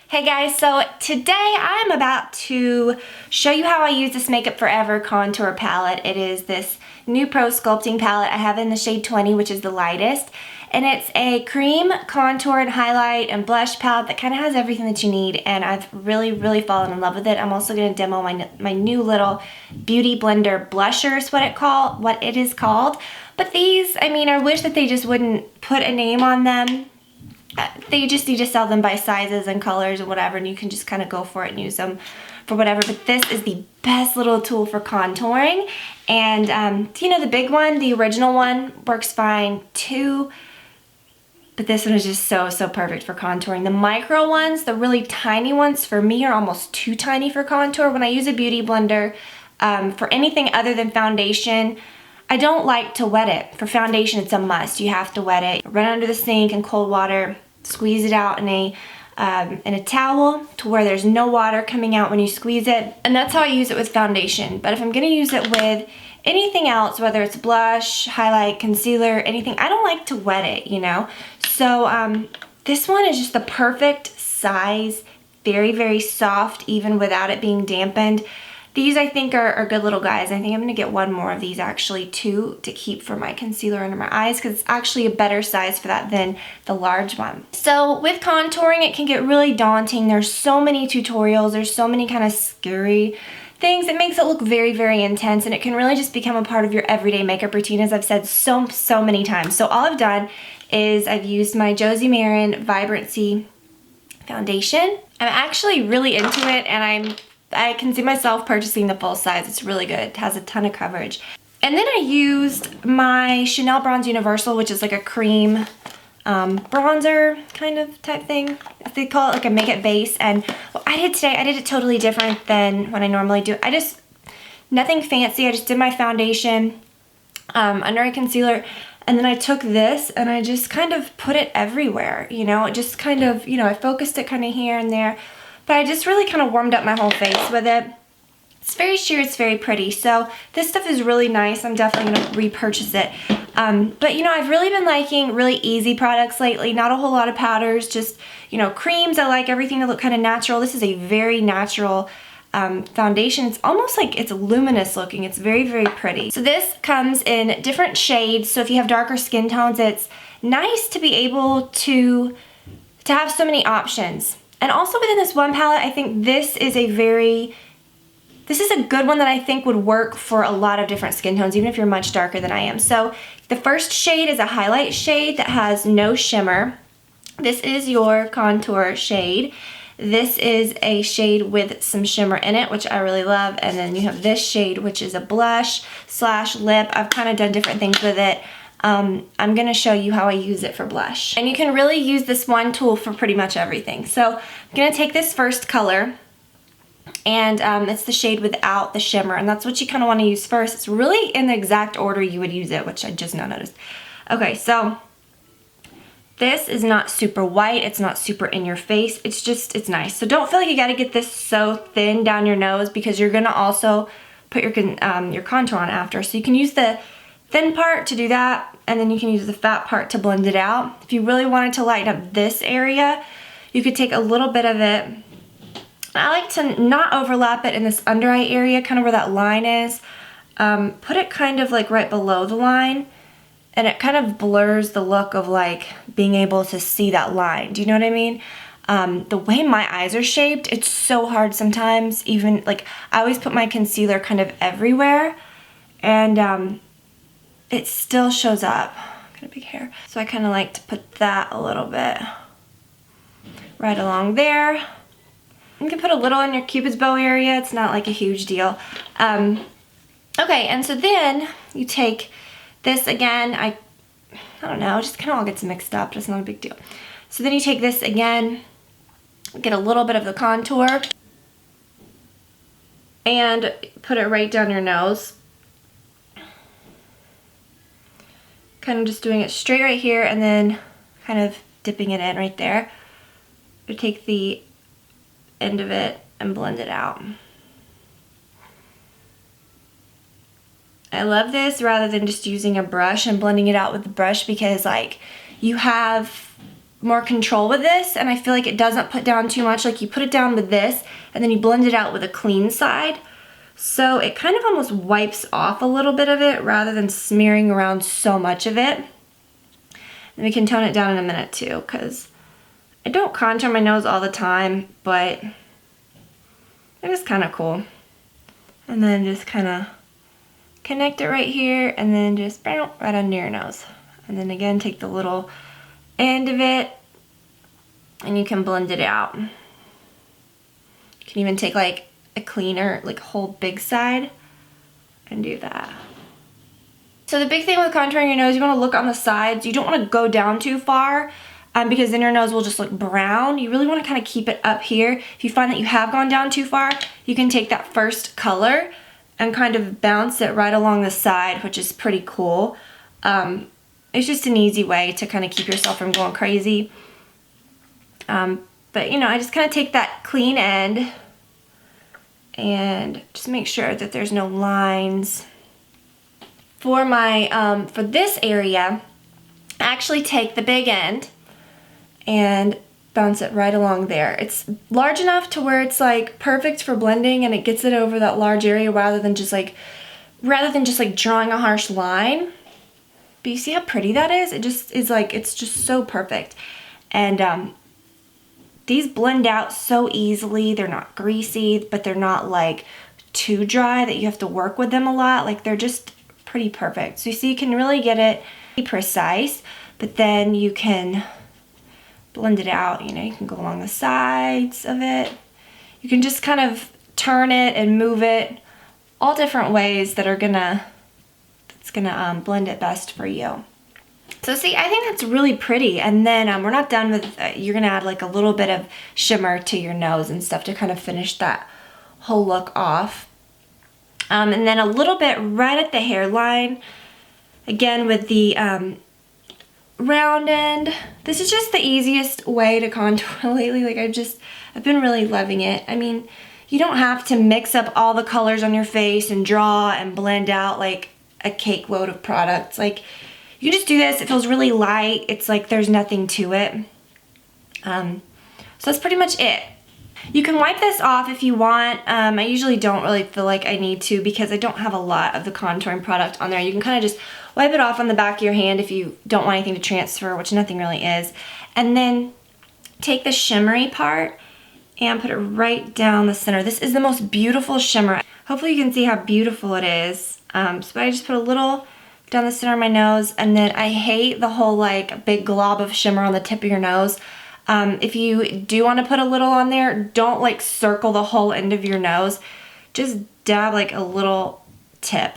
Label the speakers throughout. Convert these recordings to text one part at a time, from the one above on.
Speaker 1: Hey guys, so today I'm about to show you how I use this Makeup Forever contour palette. It is this new Pro Sculpting palette. I have it in the shade 20, which is the lightest. And it's a cream contour and highlight and blush palette that kind of has everything that you need. And I've really fallen in love with it. I'm also going to demo my new little Beauty Blender blusher is what it is called. But these, I wish that they just wouldn't put a name on them. They just need to sell them by sizes and colors and whatever, and you can just kind of go for it and use them for whatever. But this is the best little tool for contouring. And the big one, the original one, works fine too. But this one is just so perfect for contouring. The micro ones, the really tiny ones, for me are almost too tiny for contour. When I use a beauty blender for anything other than foundation, I don't like to wet it. For foundation, it's a must. You have to wet it. Run under the sink in cold water, squeeze it out in a towel to where there's no water coming out when you squeeze it. And that's how I use it with foundation. But if I'm gonna use it with anything else, whether it's blush, highlight, concealer, anything, I don't like to wet it, you know? So this one is just the perfect size, very soft, even without it being dampened. These I think are good little guys. I think I'm gonna get one more of these actually too to keep for my concealer under my eyes because it's actually a better size for that than the large one. So with contouring, it can get really daunting. There's so many tutorials, there's so many kind of scary things. It makes it look very intense, and it can really just become a part of your everyday makeup routine, as I've said so many times. So all I've done is I've used my Josie Maran Vibrancy foundation. I'm actually really into it, and I can see myself purchasing the full size. It's really good. It has a ton of coverage. And then I used my Chanel Bronze Universal, which is like a cream bronzer kind of type thing. They call it like a makeup base. And what I did today, I did it totally different than what I normally do. Nothing fancy. I just did my foundation under a concealer. And then I took this and I just kind of put it everywhere. You know, it just kind of, I focused it kind of here and there. But I just really kind of warmed up my whole face with it. It's very sheer, it's very pretty. So this stuff is really nice. I'm definitely going to repurchase it. But I've really been liking really easy products lately. Not a whole lot of powders, just, creams. I like everything to look kind of natural. This is a very natural foundation. It's almost like it's luminous looking. It's very pretty. So this comes in different shades. So if you have darker skin tones, it's nice to be able to have so many options. And also within this one palette, I think this is a good one that I think would work for a lot of different skin tones, even if you're much darker than I am. So the first shade is a highlight shade that has no shimmer. This is your contour shade. This is a shade with some shimmer in it, which I really love. And then you have this shade, which is a blush / lip. I've kind of done different things with it. I'm going to show you how I use it for blush. And you can really use this one tool for pretty much everything. So I'm going to take this first color, and it's the shade without the shimmer, and that's what you kind of want to use first. It's really in the exact order you would use it, which I just now noticed. Okay, so this is not super white. It's not super in your face. It's nice. So don't feel like you got to get this so thin down your nose because you're going to also put your contour on after. So you can use the thin part to do that, and then you can use the fat part to blend it out. If you really wanted to lighten up this area, you could take a little bit of it. I like to not overlap it in this under eye area, kind of where that line is. Put it kind of like right below the line, and it kind of blurs the look of like being able to see that line. Do you know what I mean? The way my eyes are shaped, it's so hard sometimes. Even like I always put my concealer kind of everywhere, and it still shows up. Got a big hair. So I kind of like to put that a little bit right along there. You can put a little in your Cupid's bow area. It's not like a huge deal. Okay, and so then you take this again. I don't know, it just kind of all gets mixed up. It's not a big deal. So then you take this again, get a little bit of the contour, and put it right down your nose. Kind of just doing it straight right here and then kind of dipping it in right there. You take the end of it and blend it out. I love this rather than just using a brush and blending it out with the brush because like you have more control with this, and I feel like it doesn't put down too much. Like you put it down with this and then you blend it out with a clean side. So it kind of almost wipes off a little bit of it rather than smearing around so much of it. And we can tone it down in a minute too, because I don't contour my nose all the time, but it is kind of cool. And then just kind of connect it right here and then just right under your nose. And then again, take the little end of it and you can blend it out. You can even take like a cleaner, like whole big side and do that. So the big thing with contouring your nose, you want to look on the sides. You don't want to go down too far because then your nose will just look brown. You really want to kind of keep it up here. If you find that you have gone down too far, you can take that first color and kind of bounce it right along the side, which is pretty cool. It's just an easy way to kind of keep yourself from going crazy. But you know, I just kind of take that clean end and just make sure that there's no lines. For my, for this area, I actually take the big end and bounce it right along there. It's large enough to where it's like perfect for blending and it gets it over that large area rather than just like drawing a harsh line. But you see how pretty that is? It just is like, it's just so perfect. And these blend out so easily. They're not greasy, but they're not like too dry that you have to work with them a lot. Like they're just pretty perfect. So you see, you can really get it precise, but then you can blend it out. You know, you can go along the sides of it. You can just kind of turn it and move it all different ways that are gonna blend it best for you. So see, I think that's really pretty. And then we're not done with, you're gonna add like a little bit of shimmer to your nose and stuff to kind of finish that whole look off. And then a little bit right at the hairline, again with the round end. This is just the easiest way to contour lately. Like I've been really loving it. I mean, you don't have to mix up all the colors on your face and draw and blend out like a cake load of products. Like you can just do this. It feels really light. It's like there's nothing to it. So that's pretty much it. You can wipe this off if you want. I usually don't really feel like I need to because I don't have a lot of the contouring product on there. You can kind of just wipe it off on the back of your hand if you don't want anything to transfer, which nothing really is. And then take the shimmery part and put it right down the center. This is the most beautiful shimmer. Hopefully you can see how beautiful it is. So I just put a little down the center of my nose, and then I hate the whole like big glob of shimmer on the tip of your nose. If you do want to put a little on there, don't like circle the whole end of your nose. Just dab like a little tip.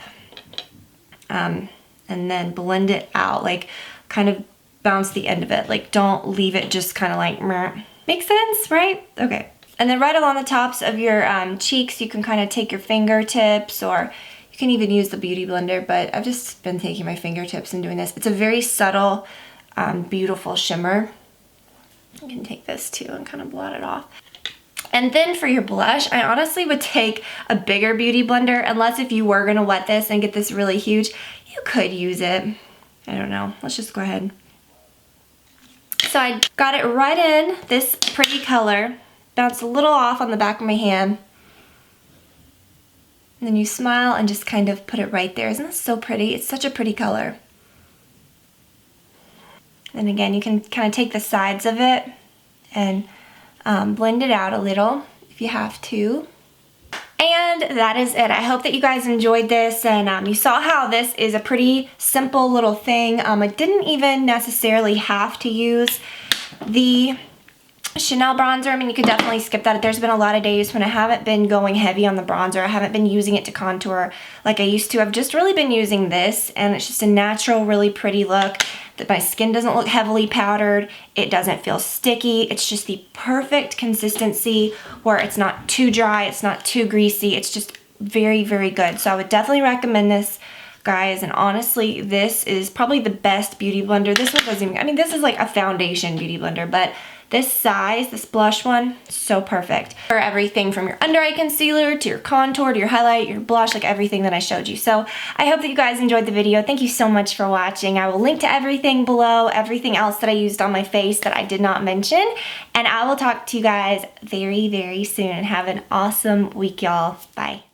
Speaker 1: And then blend it out, like kind of bounce the end of it. Like don't leave it just kind of like, meh. Makes sense, right? Okay. And then right along the tops of your cheeks, you can kind of take your fingertips, or you can even use the Beauty Blender, but I've just been taking my fingertips and doing this. It's a very subtle, beautiful shimmer. You can take this too and kind of blot it off. And then for your blush, I honestly would take a bigger Beauty Blender, unless if you were gonna wet this and get this really huge, you could use it. I don't know, let's just go ahead. So I got it right in this pretty color, bounced a little off on the back of my hand. And then you smile and just kind of put it right there. Isn't this so pretty? It's such a pretty color. And again, you can kind of take the sides of it and blend it out a little if you have to. And that is it. I hope that you guys enjoyed this, and you saw how this is a pretty simple little thing. I didn't even necessarily have to use the Chanel bronzer. I mean, you could definitely skip that. There's been a lot of days when I haven't been going heavy on the bronzer. I haven't been using it to contour like I used to. I've just really been using this, and it's just a natural, really pretty look. That my skin doesn't look heavily powdered. It doesn't feel sticky. It's just the perfect consistency where it's not too dry, it's not too greasy. It's just very, very good. So I would definitely recommend this, guys. And honestly, this is probably the best beauty blender. This one doesn't even, I mean, this is like a foundation beauty blender, but This size, this blush one, so perfect for everything from your under eye concealer to your contour to your highlight, your blush, like everything that I showed you. So I hope that you guys enjoyed the video. Thank you so much for watching. I will link to everything below, everything else that I used on my face that I did not mention. And I will talk to you guys very, very soon. Have an awesome week, y'all. Bye.